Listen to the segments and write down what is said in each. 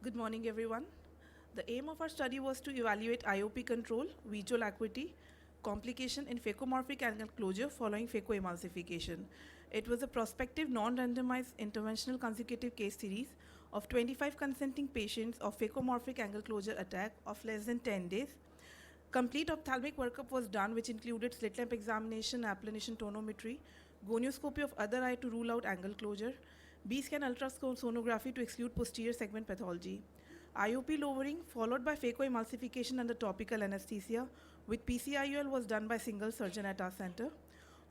Good morning, everyone. The aim of our study was to evaluate IOP control, visual acuity, complication in phacomorphic angle closure following phacoemulsification. It was a prospective, non-randomized interventional consecutive case series of 25 consenting patients of phacomorphic angle closure attack of less than 10 days. Complete ophthalmic workup was done, which included slit lamp examination, applanation tonometry, gonioscopy of other eye to rule out angle closure, B-scan ultrasonography to exclude posterior segment pathology, IOP lowering followed by phacoemulsification under topical anesthesia with PCIUL was done by single surgeon at our center.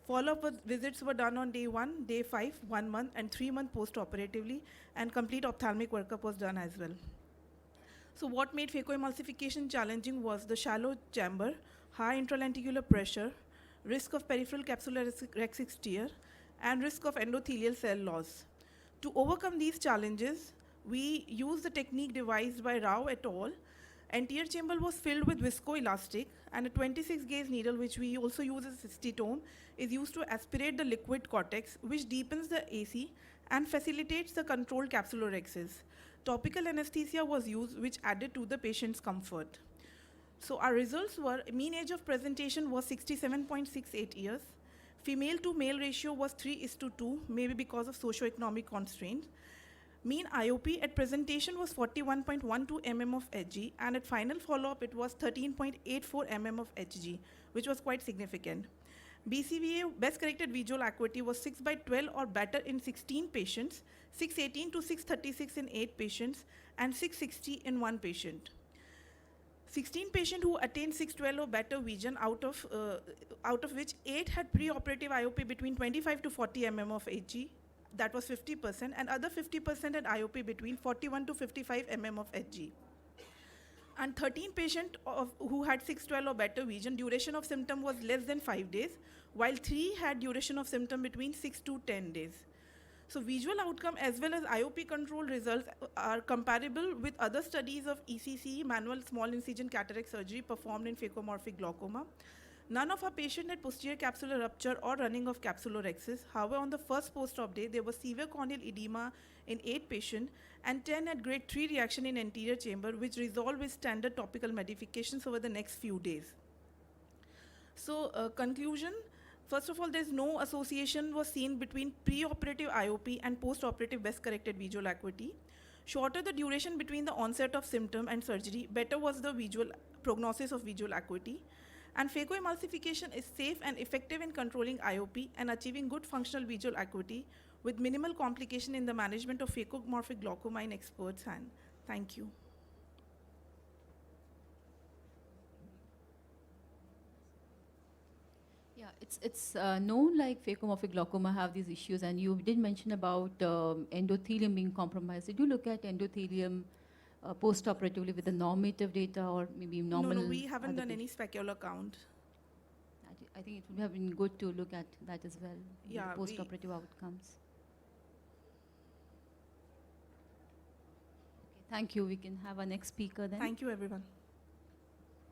Follow-up visits were done on day 1, day 5, 1 month and 3 months post-operatively, and complete ophthalmic workup was done as well. So what made phacoemulsification challenging was the shallow chamber, high intralenticular pressure, risk of peripheral capsulorexic tear, and risk of endothelial cell loss. To overcome these challenges, we used the technique devised by Rao et al. Anterior chamber was filled with viscoelastic, and a 26-gauge needle, which we also use as a cystitome, is used to aspirate the liquid cortex, which deepens the AC and facilitates the controlled capsulorhexis. Topical anesthesia was used, which added to the patient's comfort. So our results were, mean age of presentation was 67.68 years. Female to male ratio was 3:2, maybe because of socioeconomic constraints. Mean IOP at presentation was 41.12 mm of Hg, and at final follow-up it was 13.84 mm of Hg, which was quite significant. BCVA, best corrected visual acuity, was 6/12 or better in 16 patients, 618 to 636 in 8 patients, and 660 in 1 patient. 16 patients who attained 612 or better vision, out of which 8 had pre-operative IOP between 25 to 40 mm of Hg, that was 50%, and other 50% had IOP between 41 to 55 mm of Hg. And 13 patients who had 612 or better vision, duration of symptom was less than 5 days, while 3 had duration of symptom between 6 to 10 days. So visual outcome as well as IOP control results are comparable with other studies of ECC, manual small incision cataract surgery performed in phacomorphic glaucoma. None of our patients had posterior capsular rupture or running of capsulorhexis. However, on the first post-op day, there was severe corneal edema in 8 patients, and 10 had grade 3 reaction in anterior chamber, which resolved with standard topical medications over the next few days. So conclusion, first of all, there's no association was seen between pre-operative IOP and post-operative best corrected visual acuity. Shorter the duration between the onset of symptom and surgery, better was the visual prognosis of visual acuity. And phacoemulsification is safe and effective in controlling IOP and achieving good functional visual acuity with minimal complication in the management of phacomorphic glaucoma in experts' hand. Thank you. Yeah, it's known like phacomorphic glaucoma have these issues, and you did mention about endothelium being compromised. Did you look at endothelium post-operatively with the normative data or maybe normal? No, we haven't done any specular count. I think it would have been good to look at that as well, yeah, the post-operative outcomes. Okay, thank you. We can have our next speaker then. Thank you, everyone.